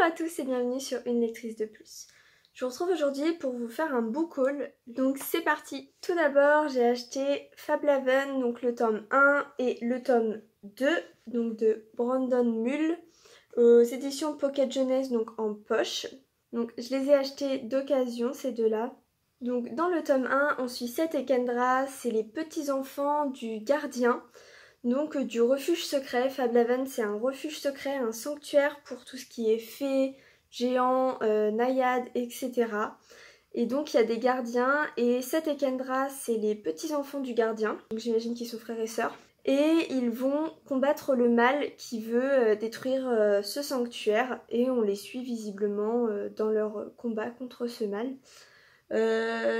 à tous et bienvenue sur Une lectrice de plus. Je vous retrouve aujourd'hui pour vous faire un book haul, donc c'est parti. Tout d'abord j'ai acheté Fablehaven, donc le tome 1 et le tome 2, donc de Brandon Mull, aux éditions Pocket Jeunesse, donc en poche. Donc je les ai achetés d'occasion ces deux-là. Donc dans le tome 1 on suit Seth et Kendra, c'est les petits enfants du gardien. Donc du refuge secret. Fablehaven c'est un refuge secret, un sanctuaire pour tout ce qui est fées, géants, naïades, etc. Et donc il y a des gardiens et Seth et Kendra c'est les petits enfants du gardien, donc j'imagine qu'ils sont frères et sœurs. Et ils vont combattre le mal qui veut détruire ce sanctuaire et on les suit visiblement dans leur combat contre ce mal.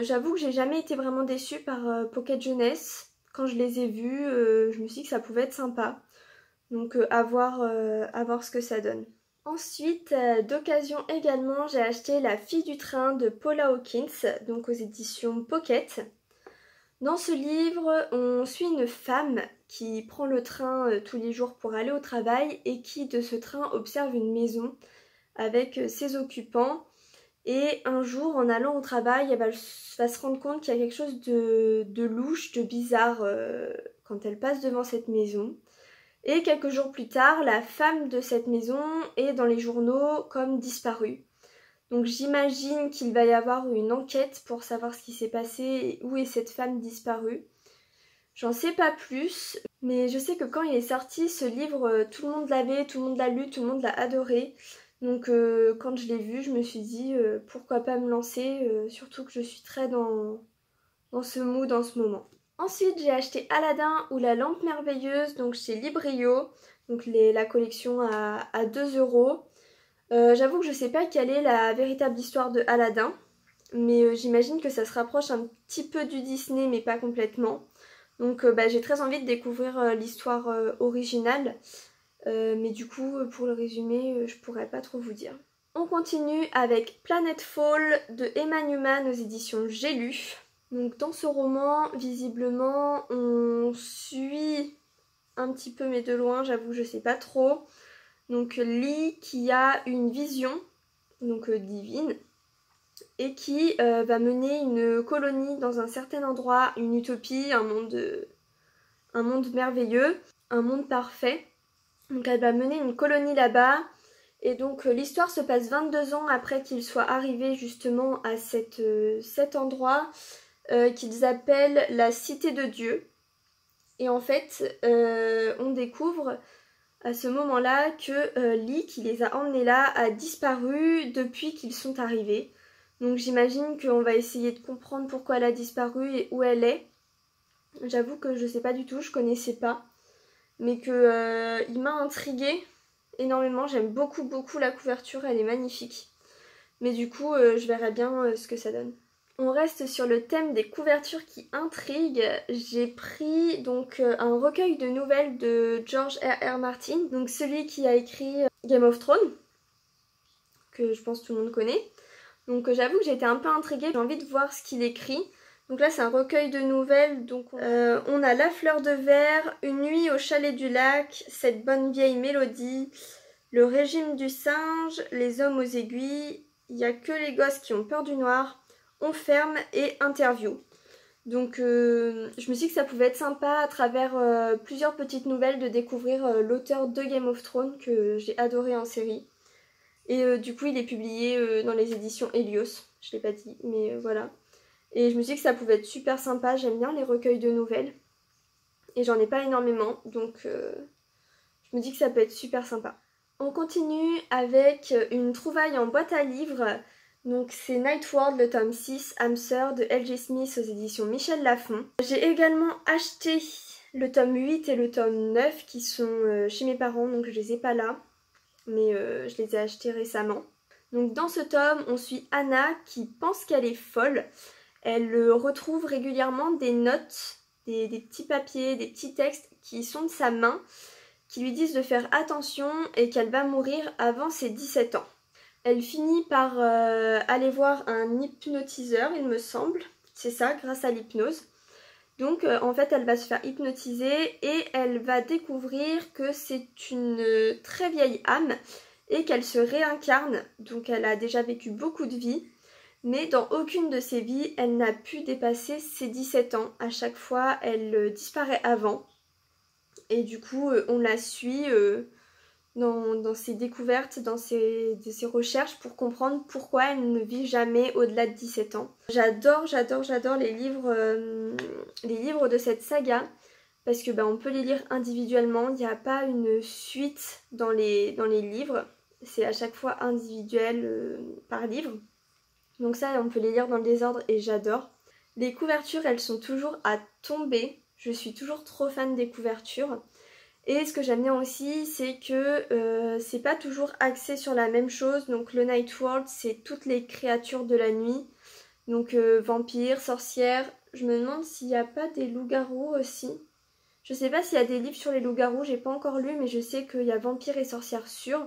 J'avoue que j'ai jamais été vraiment déçue par Pocket Jeunesse. Quand je les ai vus, je me suis dit que ça pouvait être sympa. Donc à voir ce que ça donne. Ensuite, d'occasion également, j'ai acheté La fille du train de Paula Hawkins, donc aux éditions Pocket. Dans ce livre, on suit une femme qui prend le train tous les jours pour aller au travail et qui de ce train observe une maison avec ses occupants. Et un jour, en allant au travail, elle va se rendre compte qu'il y a quelque chose de louche, de bizarre quand elle passe devant cette maison. Et quelques jours plus tard, la femme de cette maison est dans les journaux comme disparue. Donc j'imagine qu'il va y avoir une enquête pour savoir ce qui s'est passé et où est cette femme disparue. J'en sais pas plus, mais je sais que quand il est sorti, ce livre, tout le monde l'avait, tout le monde l'a lu, tout le monde l'a adoré. Donc quand je l'ai vu, je me suis dit pourquoi pas me lancer, surtout que je suis très dans ce mood en ce moment. Ensuite j'ai acheté Aladdin ou la lampe merveilleuse, donc chez Librio, donc la collection à 2 €. J'avoue que je sais pas quelle est la véritable histoire de Aladdin, mais j'imagine que ça se rapproche un petit peu du Disney mais pas complètement. Donc j'ai très envie de découvrir l'histoire originale. Mais du coup, pour le résumé, je pourrais pas trop vous dire. On continue avec Planetfall de Emma Newman aux éditions J'ai lu. Donc dans ce roman, visiblement, on suit un petit peu mais de loin, j'avoue je sais pas trop. Donc Lee qui a une vision, donc divine, et qui va mener une colonie dans un certain endroit, une utopie, un monde merveilleux, un monde parfait. Donc elle va mener une colonie là-bas et donc l'histoire se passe 22 ans après qu'ils soient arrivés justement à cet endroit qu'ils appellent la Cité de Dieu. Et en fait on découvre à ce moment-là que Lee qui les a emmenés là a disparu depuis qu'ils sont arrivés. Donc j'imagine qu'on va essayer de comprendre pourquoi elle a disparu et où elle est. J'avoue que je sais pas du tout, je connaissais pas. Mais que il m'a intriguée énormément. J'aime beaucoup la couverture, elle est magnifique. Mais du coup, je verrai bien ce que ça donne. On reste sur le thème des couvertures qui intriguent. J'ai pris donc un recueil de nouvelles de George R.R. Martin, donc celui qui a écrit Game of Thrones, que je pense que tout le monde connaît. Donc j'avoue que j'ai été un peu intriguée, j'ai envie de voir ce qu'il écrit. Donc là c'est un recueil de nouvelles, donc on a La fleur de verre, Une nuit au chalet du lac, Cette bonne vieille mélodie, Le régime du singe, Les hommes aux aiguilles, Il y a que les gosses qui ont peur du noir, On ferme et Interview. Donc je me suis dit que ça pouvait être sympa à travers plusieurs petites nouvelles de découvrir l'auteur de Game of Thrones que j'ai adoré en série. Et du coup il est publié dans les éditions Helios, je l'ai pas dit mais voilà. Et je me suis dit que ça pouvait être super sympa, j'aime bien les recueils de nouvelles. Et j'en ai pas énormément, donc je me dis que ça peut être super sympa. On continue avec une trouvaille en boîte à livres. Donc c'est Nightworld, le tome 6, âme sœur de L.J. Smith aux éditions Michel Lafon. J'ai également acheté le tome 8 et le tome 9 qui sont chez mes parents, donc je les ai pas là. Mais je les ai achetés récemment. Donc dans ce tome, on suit Anna qui pense qu'elle est folle. Elle retrouve régulièrement des notes, des petits papiers, des petits textes qui sont de sa main, qui lui disent de faire attention et qu'elle va mourir avant ses 17 ans. Elle finit par aller voir un hypnotiseur, il me semble. C'est ça, grâce à l'hypnose. Donc en fait elle va se faire hypnotiser et elle va découvrir que c'est une très vieille âme et qu'elle se réincarne, donc elle a déjà vécu beaucoup de vies, mais dans aucune de ses vies, elle n'a pu dépasser ses 17 ans. À chaque fois, elle disparaît avant, et du coup, on la suit dans ses découvertes, dans ses recherches pour comprendre pourquoi elle ne vit jamais au-delà de 17 ans. J'adore les livres de cette saga parce que on peut les lire individuellement, il n'y a pas une suite dans les livres, c'est à chaque fois individuel par livre. Donc ça, on peut les lire dans le désordre et j'adore. Les couvertures, elles sont toujours à tomber, je suis toujours trop fan des couvertures. Et ce que j'aime bien aussi, c'est que c'est pas toujours axé sur la même chose. Donc le Night World, c'est toutes les créatures de la nuit. Donc vampires, sorcières. Je me demande s'il n'y a pas des loups-garous aussi. Je sais pas s'il y a des livres sur les loups-garous, j'ai pas encore lu, mais je sais qu'il y a vampires et sorcières sûres.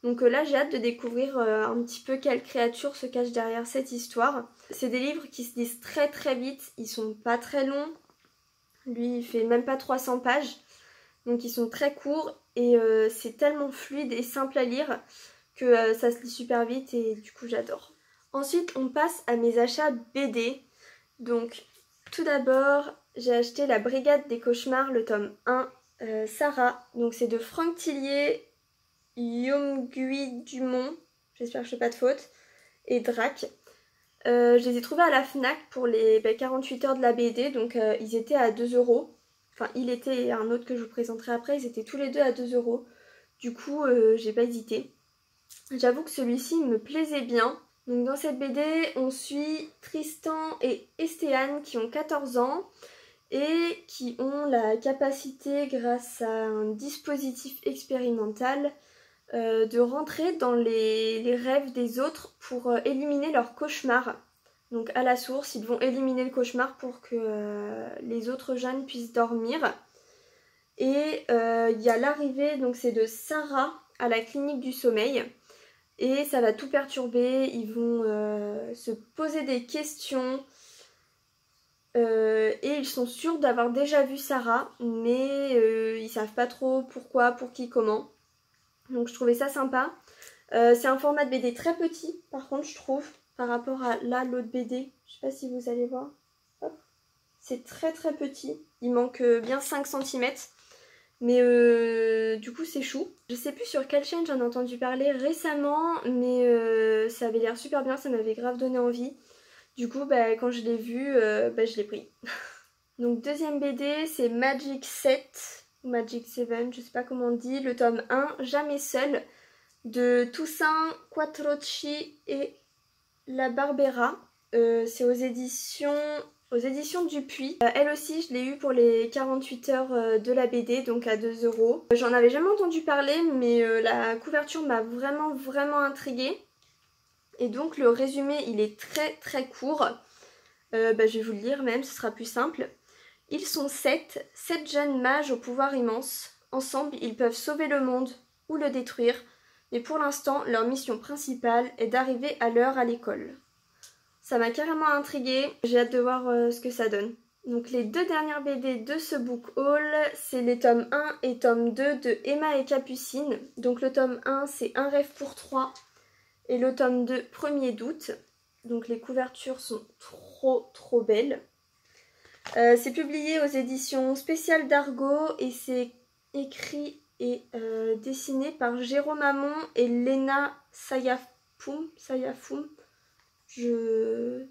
Donc là, j'ai hâte de découvrir un petit peu quelle créature se cache derrière cette histoire. C'est des livres qui se lisent très très vite, ils sont pas très longs. Lui, il fait même pas 300 pages. Donc ils sont très courts et c'est tellement fluide et simple à lire que ça se lit super vite et du coup j'adore. Ensuite on passe à mes achats BD. Donc tout d'abord j'ai acheté La Brigade des Cauchemars, le tome 1, Sarah. Donc c'est de Franck Tillier, Yomgui Dumont, j'espère que je fais pas de faute, et Drac. Je les ai trouvés à la Fnac pour les 48 heures de la BD, donc ils étaient à 2 €. Enfin, il était et un autre que je vous présenterai après, ils étaient tous les deux à 2 €. Du coup, j'ai pas hésité. J'avoue que celui-ci me plaisait bien. Donc dans cette BD, on suit Tristan et Estéane qui ont 14 ans et qui ont la capacité, grâce à un dispositif expérimental, de rentrer dans les rêves des autres pour éliminer leurs cauchemars. Donc à la source, ils vont éliminer le cauchemar pour que les autres jeunes puissent dormir. Et il y a l'arrivée, donc c'est de Sarah à la clinique du sommeil. Et ça va tout perturber, ils vont se poser des questions. Et ils sont sûrs d'avoir déjà vu Sarah, mais ils savent pas trop pourquoi, pour qui, comment. Donc je trouvais ça sympa. C'est un format de BD très petit, par contre, je trouve, par rapport à là, l'autre BD. Je sais pas si vous allez voir. Hop. C'est très très petit. Il manque bien 5 cm. Mais du coup, c'est chou. Je sais plus sur quelle chaîne j'en ai entendu parler récemment, mais ça avait l'air super bien, ça m'avait grave donné envie. Du coup, quand je l'ai vu, je l'ai pris. Donc, deuxième BD, c'est Magic 7, ou Magic 7, je sais pas comment on dit, le tome 1, Jamais seul, de Toussaint Quattrocchi et La Barbera. C'est aux éditions Dupuis. Elle aussi, je l'ai eu pour les 48 heures de la BD, donc à 2 €. J'en avais jamais entendu parler, mais la couverture m'a vraiment intriguée. Et donc le résumé, il est très très court. Je vais vous le lire même, ce sera plus simple. Ils sont 7 jeunes mages au pouvoir immense. Ensemble, ils peuvent sauver le monde ou le détruire. Mais pour l'instant, leur mission principale est d'arriver à l'heure à l'école. Ça m'a carrément intriguée, j'ai hâte de voir ce que ça donne. Donc les deux dernières BD de ce book haul, c'est les tomes 1 et tome 2 de Emma et Capucine. Donc le tome 1, c'est Un rêve pour 3 et le tome 2, 1er d'août. Donc les couvertures sont trop belles. C'est publié aux éditions spéciales d'Argo et c'est écrit et dessiné par Jérôme Hamon et Lena Sayafoum. Je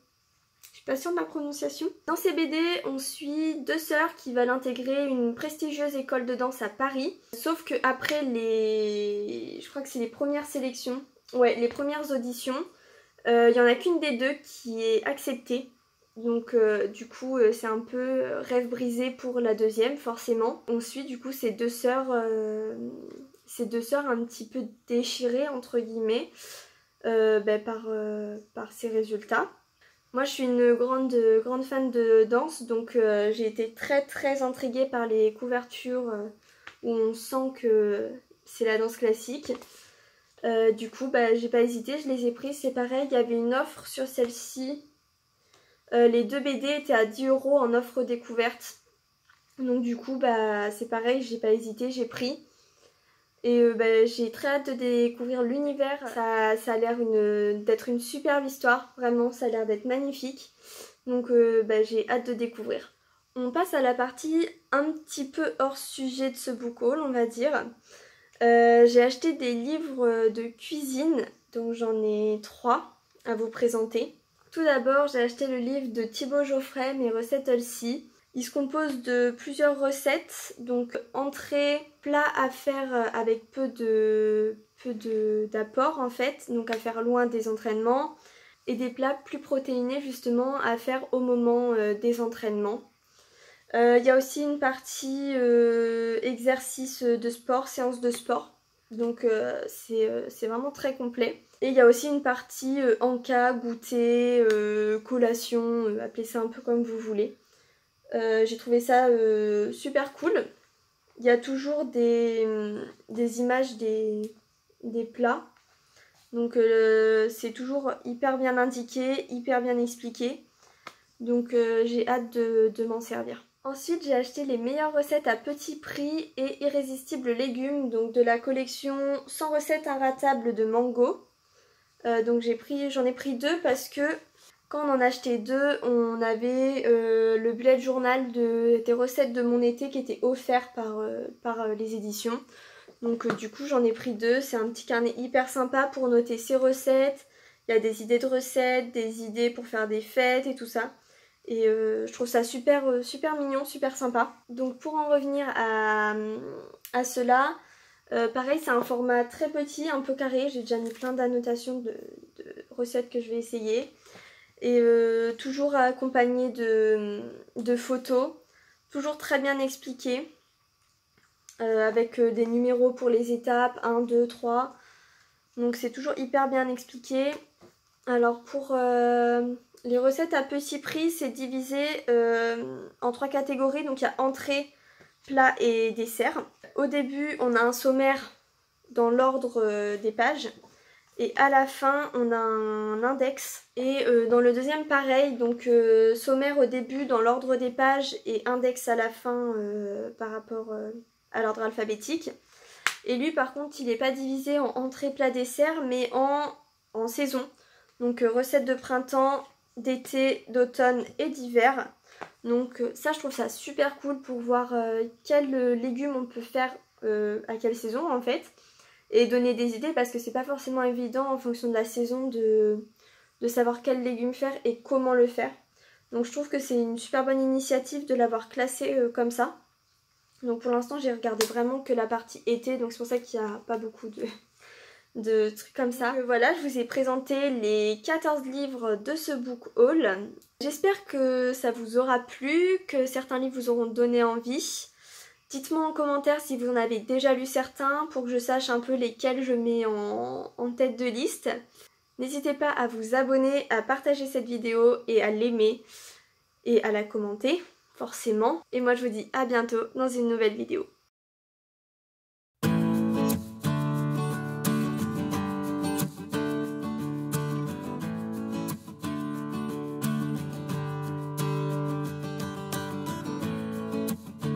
suis pas sûre de ma prononciation. Dans ces BD, on suit deux sœurs qui veulent intégrer une prestigieuse école de danse à Paris. Sauf que après je crois que c'est les premières sélections, ouais, les premières auditions, il y en a qu'une des deux qui est acceptée. Donc du coup c'est un peu rêve brisé pour la deuxième, forcément. On suit du coup ces deux sœurs un petit peu déchirées entre guillemets par ces résultats. Moi je suis une grande fan de danse, donc j'ai été très intriguée par les couvertures où on sent que c'est la danse classique. Du coup j'ai pas hésité, je les ai prises, c'est pareil, il y avait une offre sur celle-ci. Les deux BD étaient à 10 € en offre découverte. Donc du coup c'est pareil, j'ai pas hésité, j'ai pris. Et j'ai très hâte de découvrir l'univers. Ça a l'air d'être une superbe histoire, vraiment, ça a l'air d'être magnifique. Donc j'ai hâte de découvrir. On passe à la partie un petit peu hors sujet de ce book haul, on va dire. J'ai acheté des livres de cuisine, donc j'en ai 3 à vous présenter. Tout d'abord, j'ai acheté le livre de Thibaut Geoffrey, Mes recettes Healthy. Il se compose de plusieurs recettes, donc entrées, plats à faire avec peu d'apport en fait, donc à faire loin des entraînements, et des plats plus protéinés justement à faire au moment des entraînements. Il y a aussi une partie exercice de sport, séance de sport, donc c'est vraiment très complet. Et il y a aussi une partie encas, goûter, collation, appelez ça un peu comme vous voulez. J'ai trouvé ça super cool. Il y a toujours des images des plats. Donc c'est toujours hyper bien indiqué, hyper bien expliqué. Donc j'ai hâte de m'en servir. Ensuite, j'ai acheté les meilleures recettes à petit prix et irrésistibles légumes, donc de la collection 100 recettes inratables de Mango. Donc j'en ai pris 2 parce que quand on en achetait 2, on avait le bullet journal des recettes de mon été qui était offert par les éditions. Donc du coup j'en ai pris 2, c'est un petit carnet hyper sympa pour noter ses recettes. Il y a des idées de recettes, des idées pour faire des fêtes et tout ça. Et je trouve ça super mignon, super sympa. Donc pour en revenir à cela, pareil c'est un format très petit, un peu carré. J'ai déjà mis plein d'annotations de recettes que je vais essayer. Et toujours accompagné de photos, toujours très bien expliqué. Avec des numéros pour les étapes, 1, 2, 3. Donc c'est toujours hyper bien expliqué. Alors pour les recettes à petit prix, c'est divisé en 3 catégories. Donc il y a entrée, plat et dessert. Au début, on a un sommaire dans l'ordre des pages. Et à la fin, on a un index. Et dans le deuxième, pareil. Donc sommaire au début dans l'ordre des pages et index à la fin par rapport à l'ordre alphabétique. Et lui, par contre, il n'est pas divisé en entrée, plat, dessert, mais en saison. Donc recettes de printemps, d'été, d'automne et d'hiver. Donc ça, je trouve ça super cool pour voir quels légumes on peut faire à quelle saison en fait. Et donner des idées parce que c'est pas forcément évident en fonction de la saison de savoir quels légumes faire et comment le faire. Donc je trouve que c'est une super bonne initiative de l'avoir classé comme ça. Donc pour l'instant j'ai regardé vraiment que la partie été, donc c'est pour ça qu'il n'y a pas beaucoup de trucs comme ça. Donc, voilà, je vous ai présenté les 14 livres de ce book haul. J'espère que ça vous aura plu, que certains livres vous auront donné envie. Dites-moi en commentaire si vous en avez déjà lu certains pour que je sache un peu lesquels je mets en tête de liste. N'hésitez pas à vous abonner, à partager cette vidéo et à l'aimer et à la commenter, forcément. Et moi je vous dis à bientôt dans une nouvelle vidéo.